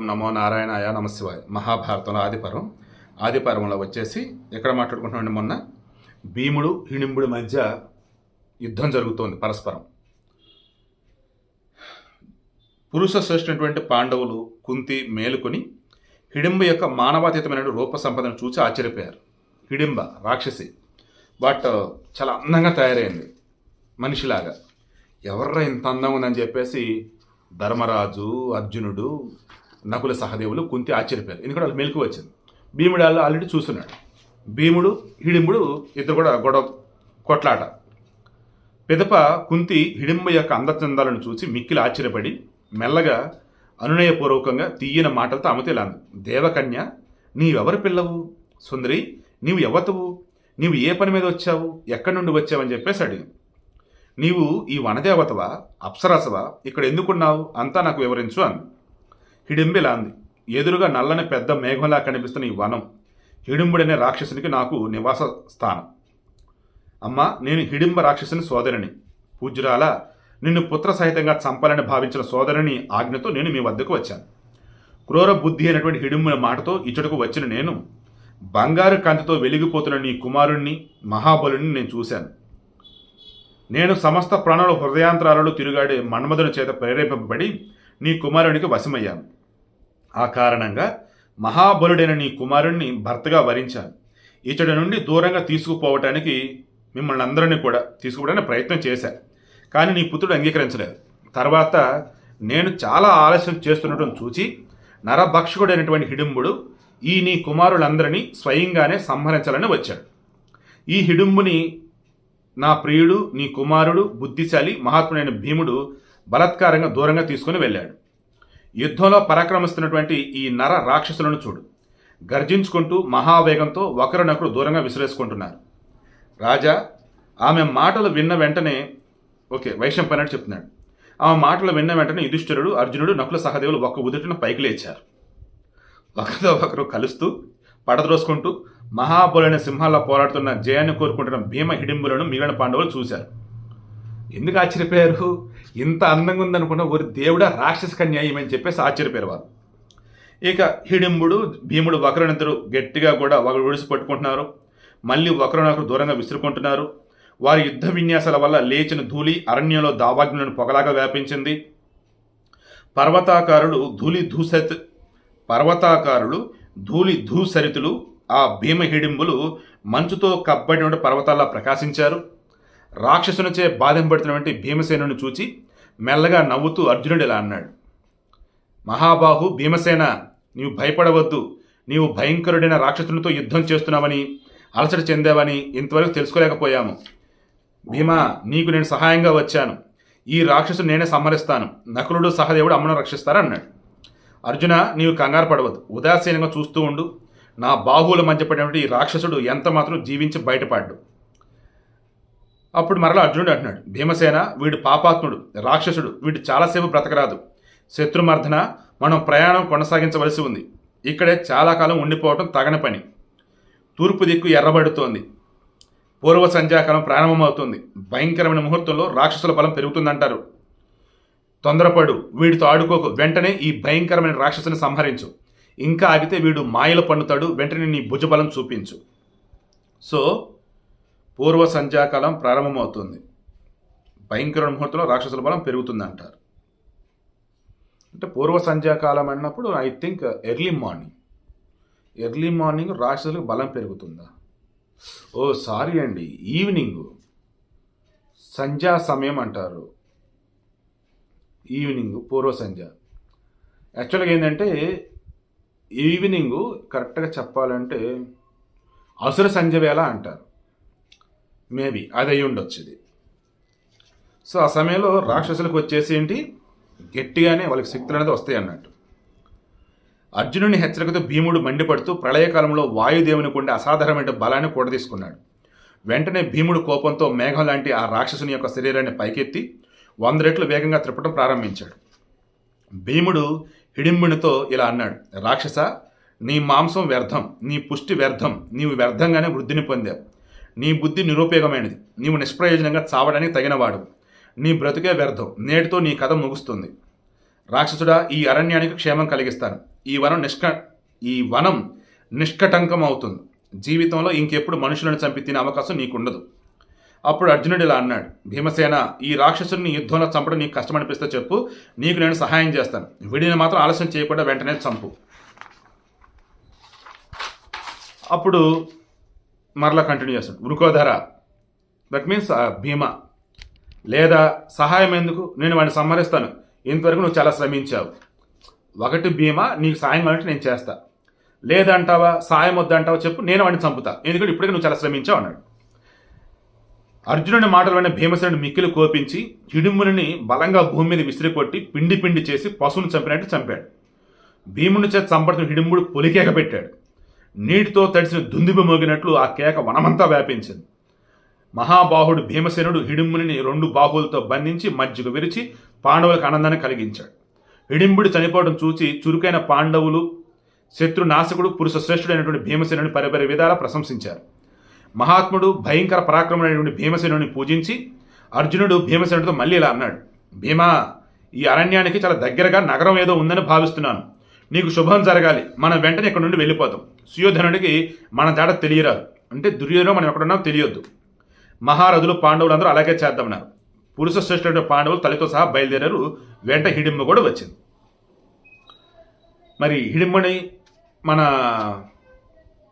నమో నారాయణాయ నమశివాయ. మహాభారతంలో ఆదిపర్వంలో వచ్చేసి ఎక్కడ మాట్లాడుకుంటున్నామండి, మొన్న భీముడు హిడింబుడి మధ్య యుద్ధం జరుగుతోంది పరస్పరం. పురుష శ్రేష్ఠటువంటి పాండవులు కుంతి మేలుకొని హిడింబ యొక్క మానవాతీతమైన రూప సంపదను చూసి ఆశ్చర్యపోయారు. హిడింబ రాక్షసి, బట్ చాలా అందంగా తయారైంది మనిషిలాగా. ఎవర్రా ఇంత అందంగా ఉందని చెప్పేసి ధర్మరాజు, అర్జునుడు, నకుల సహదేవులు, కుంతి ఆశ్చర్యపోయారు. ఎందుకంటే వాళ్ళు మెలకు వచ్చింది. భీముడు ఆల్రెడీ చూస్తున్నాడు. భీముడు హిడింబుడు ఇద్దరు కూడా కొట్లాట. పిదప కుంతి హిడింబ యొక్క అందచందాలను చూసి మిక్కిలి ఆశ్చర్యపడి మెల్లగా అనునయపూర్వకంగా తీయని మాటలతో అమతేలాంది. దేవకన్య, నీవెవరి పిల్లవు? సుందరి, నీవు ఎవతవు? నీవు ఏ పని మీద వచ్చావు? ఎక్కడి నుండి వచ్చావని చెప్పేసి అడిగింది. నీవు ఈ వనదేవతవా, అప్సరసవా? ఇక్కడ ఎందుకున్నావు? అంతా నాకు వివరించు అంది. హిడింబిలా అంది. ఎదురుగా నల్లని పెద్ద మేఘంలా కనిపిస్తున్న ఈ వనం హిడింబుడనే రాక్షసునికి నాకు నివాస స్థానం. అమ్మా, నేను హిడింబ రాక్షసుని సోదరిని. పూజ్యురాల, నిన్ను పుత్ర సహితంగా చంపాలని భావించిన సోదరుని ఆజ్ఞతో నేను మీ వద్దకు వచ్చాను. క్రూర బుద్ధి అయినటువంటి హిడింబుని మాటతో ఇచ్చటకు వచ్చిన నేను బంగారు కాంతితో వెలిగిపోతున్న నీ కుమారుణ్ణి, మహాబలుని నేను చూశాను. నేను సమస్త ప్రాణుల హృదయాంతరాలలో తిరుగాడే మన్మధుని చేత ప్రేరేపింపబడి నీ కుమారునికి వశమయ్యాను. ఆ కారణంగా మహాబలుడైన నీ కుమారుణ్ణి భర్తగా వరించాను. ఇతడి నుండి దూరంగా తీసుకుపోవటానికి మిమ్మల్ని అందరినీ కూడా తీసుకుపోవడానికి ప్రయత్నం చేశాను. కానీ నీ పుత్రుడు అంగీకరించలేదు. తర్వాత నేను చాలా ఆలస్యం చేస్తుండటం చూచి నరభక్షకుడైనటువంటి హిడింబుడు ఈ నీ కుమారులందరినీ స్వయంగానే సంహరించాలని వచ్చాడు. ఈ హిడింబుని నా ప్రియుడు, నీ కుమారుడు, బుద్ధిశాలి మహాత్ముడైన భీముడు బలాత్కారంగా దూరంగా తీసుకుని వెళ్ళాడు. యుద్ధంలో పరాక్రమిస్తున్నటువంటి ఈ నర రాక్షసులను చూడు. గర్జించుకుంటూ మహావేగంతో ఒకరినొకరు దూరంగా విసిరేసుకుంటున్నారు. రాజా, ఆమె మాటలు విన్న వెంటనే వైశంపాయనుడు చెప్తున్నాడు. ఆమె మాటలు విన్న వెంటనే యుధిష్ఠిరుడు, అర్జునుడు, నకుల సహదేవులు ఒక్క ఉదుటిన పైకి లేచారు. ఒకరితో ఒకరు కలుస్తూ పడద్రోసుకుంటూ మహాబలుడైన సింహాల్లో పోరాడుతున్న జయాన్ని కోరుకుంటున్న భీమ హిడింబులను మిగిలిన పాండవులు చూశారు. ఎందుకు ఆశ్చర్యపోయారు? ఇంత అందంగా ఉందనుకున్న ఒక దేవుడా, రాక్షస కన్యాయం అని చెప్పేసి ఆశ్చర్యపోయారు వారు. ఇక హిడింబుడు, భీముడు ఒకరినిద్దరు గట్టిగా కూడా ఒకరు ఒడిసి పట్టుకుంటున్నారు. మళ్ళీ ఒకరినొకరు దూరంగా విసురుకుంటున్నారు. వారి యుద్ధ విన్యాసాల వల్ల లేచిన ధూళి అరణ్యంలో దావాగ్నులను పొగలాగా వ్యాపించింది. పర్వతాకారులు ధూళి ధూసరితులు ఆ భీమ హిడింబులు మంచుతో కప్పబడిన పర్వతాల్లో ప్రకాశించారు. రాక్షసునిచే బాధింపడుతున్నటువంటి భీమసేనుని చూచి మెల్లగా నవ్వుతూ అర్జునుడు ఇలా అన్నాడు. మహాబాహు భీమసేన, నీవు భయపడవద్దు. నీవు భయంకరుడైన రాక్షసునితో యుద్ధం చేస్తున్నావని, అలసట చెందావని ఇంతవరకు తెలుసుకోలేకపోయాము. భీమా, నీకు నేను సహాయంగా వచ్చాను. ఈ రాక్షసుని నేనే సంహరిస్తాను. నకులుడు, సహదేవుడు అమ్మను రక్షిస్తారన్నాడు. అర్జున, నీవు కంగారు పడవద్దు. ఉదాసీనంగా చూస్తూ ఉండు. నా బాహువుల మధ్య పడినటువంటి ఈ రాక్షసుడు ఎంత మాత్రం జీవించి బయటపడ్డు. అప్పుడు మరలా అర్జునుడు అంటున్నాడు, భీమసేన, వీడు పాపాత్ముడు, రాక్షసుడు, వీడు చాలాసేపు బ్రతకరాదు. శత్రుమర్దన, మనం ప్రయాణం కొనసాగించవలసి ఉంది. ఇక్కడే చాలా కాలం ఉండిపోవటం తగని పని. తూర్పు దిక్కు ఎర్రబడుతోంది. పూర్వ సంధ్యాకాలం ప్రారంభమవుతుంది. భయంకరమైన ముహూర్తంలో రాక్షసుల బలం పెరుగుతుందంటారు. తొందరపడు, వీడితో ఆడుకోకు. వెంటనే ఈ భయంకరమైన రాక్షసుని సంహరించు. ఇంకా ఆగితే వీడు మాయలు పన్నుతాడు. వెంటనే నీ భుజబలం చూపించు. సో పూర్వ సంధ్యాకాలం ప్రారంభమవుతుంది. భయంకరమైన ముహూర్తంలో రాక్షసుల బలం పెరుగుతుంది అంటారు. అంటే పూర్వ సంధ్యాకాలం అన్నప్పుడు ఐ థింక్ ఎర్లీ మార్నింగ్ రాక్షసులకు బలం పెరుగుతుందా? ఓ సారీ అండి, ఈవినింగ్ సంధ్యా సమయం అంటారు. ఈవినింగ్ పూర్వ సంధ్య. యాక్చువల్గా ఏంటంటే ఈవినింగ్ కరెక్ట్గా చెప్పాలంటే అసుర సంధ్య వేళ అంటారు. మేబీ అది అయి ఉండొచ్చు ఇది. సో ఆ సమయంలో రాక్షసులకు వచ్చేసి ఏంటి, గట్టిగానే వాళ్ళకి శక్తులు అనేది వస్తాయి అన్నట్టు. అర్జునుని హెచ్చరికతో భీముడు మండిపడుతూ ప్రళయకాలంలో వాయుదేవుని కొండే అసాధారణమైన బలాన్ని కూడా తీసుకున్నాడు. వెంటనే భీముడు కోపంతో మేఘం లాంటి ఆ రాక్షసుని యొక్క శరీరాన్ని పైకెత్తి 100 రెట్లు వేగంగా త్రిప్పడం ప్రారంభించాడు. భీముడు హిడింబునితో ఇలా అన్నాడు, రాక్షస, నీ మాంసం వ్యర్థం, నీ పుష్టి వ్యర్థం, నీవు వ్యర్థంగానే వృద్ధిని పొందావు. నీ బుద్ధి నిరుపయోగమైనది. నీవు నిష్ప్రయోజనంగా చావడానికి తగినవాడు. నీ బ్రతుకే వ్యర్థం. నేటితో నీ కథ ముగుస్తుంది. రాక్షసుడా, ఈ అరణ్యానికి క్షేమం కలిగిస్తాను. ఈ వనం నిష్కటంకం అవుతుంది. జీవితంలో ఇంకెప్పుడు మనుషులను చంపి తినే అవకాశం నీకుండదు. అప్పుడు అర్జునుడు ఇలా అన్నాడు, భీమసేన, ఈ రాక్షసుని యుద్ధంలో చంపడం నీకు కష్టమనిపిస్తే చెప్పు, నీకు నేను సహాయం చేస్తాను. వీడిని మాత్రం ఆలస్యం చేయకుండా వెంటనే చంపు. అప్పుడు మరలా కంటిన్యూ చేస్తాడు, వృకోధర, దట్ మీన్స్ భీమ, లేదా సహాయం ఎందుకు, నేను వాడిని సంహరిస్తాను. ఇంతవరకు నువ్వు చాలా శ్రమించావు. ఒకటి భీమ, నీకు సాయం కావాలంటే నేను చేస్తా. లేదంటావా, సాయం వద్దంటావా చెప్పు, నేను వాడిని చంపుతా, ఎందుకంటే ఇప్పటికే నువ్వు చాలా శ్రమించావు అన్నాడు. అర్జునుడి మాటలు విన్న భీమసేనుడు మిక్కిలి కోపించి హిడింబుని బలంగా భూమి మీద విసిరి కొట్టి పిండి పిండి చేసి పశువును చంపినట్టు చంపాడు. భీముని చేత చంపడుతున్న హిడింబుడు పొలికేక పెట్టాడు. నీటితో తడిసిన దుందుబి మోగినట్లు ఆ కేక వనమంతా వ్యాపించింది. మహాబాహుడు భీమసేనుడు హిడింబుని 2 బాహువులతో బంధించి మధ్యకు విరిచి పాండవులకు ఆనందాన్ని కలిగించాడు. హిడింబుడు చనిపోవడం చూసి చురుకైన పాండవులు, శత్రునాశకుడు, పురుష శ్రేష్ఠుడైనటువంటి భీమసేనుని పరిపరి విధాలా ప్రశంసించారు. మహాత్ముడు, భయంకర పరాక్రముడైనటువంటి భీమసేనుని పూజించి అర్జునుడు భీమసేనుడితో మళ్ళీ ఇలా అన్నాడు, భీమా, ఈ అరణ్యానికి చాలా దగ్గరగా నగరం ఏదో ఉందని భావిస్తున్నాను. నీకు శుభం జరగాలి. మనం వెంటనే ఇక్కడ నుండి వెళ్ళిపోతాం. సుయోధనుడికి మన తేడా తెలియరాదు, అంటే దుర్యోధన మనం ఎక్కడున్నాం తెలియొద్దు. మహారథులు, పాండవులందరూ అలాగే చేద్దామన్నారు. పురుష శ్రేష్ఠుడు పాండవులు తల్లితో సహా బయలుదేరారు. వెంట హిడింబ కూడా వచ్చింది. మరి హిడింబని మన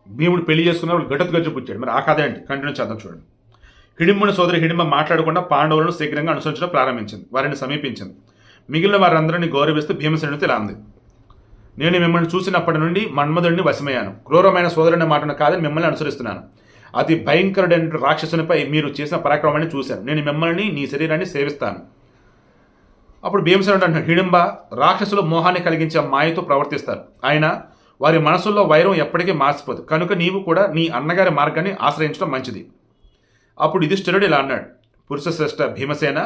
భీముడు పెళ్లి చేసుకున్న గడ్డతు పుచ్చాడు. మరి ఆ కథ ఏంటి, కంటిన్యూ చేద్దాం చూడండి. హిడింబుని సోదరి హిడింబ మాట్లాడకుండా పాండవులను శీఘ్రంగా అనుసరించడం ప్రారంభించింది. వారిని సమీపించింది. మిగిలిన వారందరినీ గౌరవిస్తూ భీమసేనుడితో ఇలా అంది, నేను మిమ్మల్ని చూసినప్పటి నుండి మన్మధుడిని వశమయ్యాను. క్రూరమైన సోదరుని మాటను కాదని మిమ్మల్ని అనుసరిస్తున్నాను. అతి భయంకరుడైన రాక్షసునిపై మీరు చేసిన పరాక్రమాన్ని చూశాను. నేను మిమ్మల్ని, నీ శరీరాన్ని సేవిస్తాను. అప్పుడు భీమసేనుడు అంటున్నాడు, హిడింబ, రాక్షసులు మోహాన్ని కలిగించే మాయతో ప్రవర్తిస్తారు. ఆయన వారి మనసుల్లో వైరం ఎప్పటికీ మార్చిపోదు. కనుక నీవు కూడా నీ అన్నగారి మార్గాన్ని ఆశ్రయించడం మంచిది. అప్పుడు యుధిష్ఠిరుడు ఇలా అన్నాడు, పురుష శ్రేష్ఠ భీమసేన,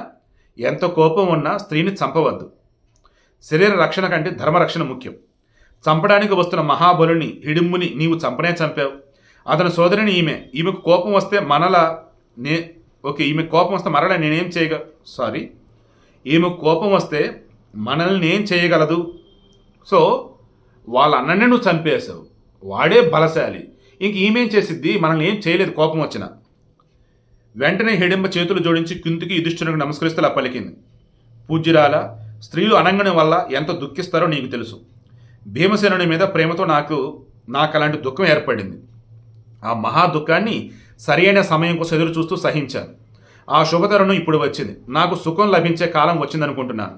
ఎంత కోపం ఉన్నా స్త్రీని చంపవద్దు. శరీర రక్షణ కంటే ధర్మరక్షణ ముఖ్యం. చంపడానికి వస్తున్న మహాబలుని హిడింబుని నీవు చంపనే చంపావు. అతని సోదరిని ఈమెకు కోపం వస్తే మరలా నేనేం ఈమెకు కోపం వస్తే మనల్ని ఏం చేయగలదు. సో వాళ్ళ అన్ననే నువ్వు చంపేశావు. వాడే బలశాలి. ఇంక ఈమెం చేసిద్ది, మనల్ని ఏం చేయలేదు కోపం వచ్చిన. వెంటనే హిడింబ చేతులు జోడించి కిందికి యుధిష్ఠిరుడికి నమస్కరిస్తూ అలా పలికింది, పూజ్యురాల, స్త్రీలు అనంగని వల్ల ఎంత దుఃఖిస్తారో నీకు తెలుసు. భీమసేనుని మీద ప్రేమతో నాకు అలాంటి దుఃఖం ఏర్పడింది. ఆ మహా దుఃఖాన్ని సరైన సమయం కోసం ఎదురు చూస్తూ సహించాను. ఆ శుభతరుణం ఇప్పుడు వచ్చింది. నాకు సుఖం లభించే కాలం వచ్చిందనుకుంటున్నాను.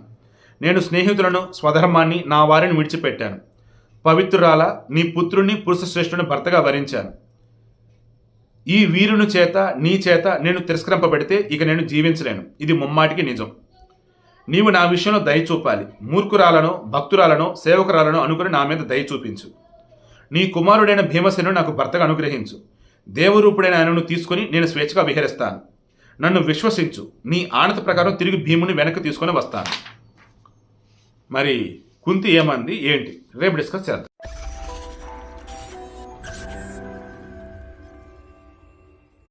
నేను స్నేహితులను, స్వధర్మాన్ని, నా వారిని విడిచిపెట్టాను. పవిత్రురాల, నీ పుత్రుని, పురుష శ్రేష్ఠుని భర్తగా వరించాను. ఈ వీరుని చేత, నీ చేత నేను తిరస్కరింపబడితే ఇక నేను జీవించలేను. ఇది ముమ్మాటికి నిజం. నీవు నా విషయంలో దయ చూపాలి. మూర్ఖురాలను, భక్తురాలను, సేవకురాలను అనుకుని నా మీద దయ చూపించు. నీ కుమారుడైన భీమసేనుడు నాకు భర్తగా అనుగ్రహించు. దేవరూపుడైన ఆయనను తీసుకుని నేను స్వేచ్ఛగా విహరిస్తాను. నన్ను విశ్వసించు. నీ ఆనత ప్రకారం తిరిగి భీముని వెనక్కి తీసుకొని వస్తాను. మరి కుంతి ఏమంది ఏంటి రేపు డిస్కస్ చేద్దాం.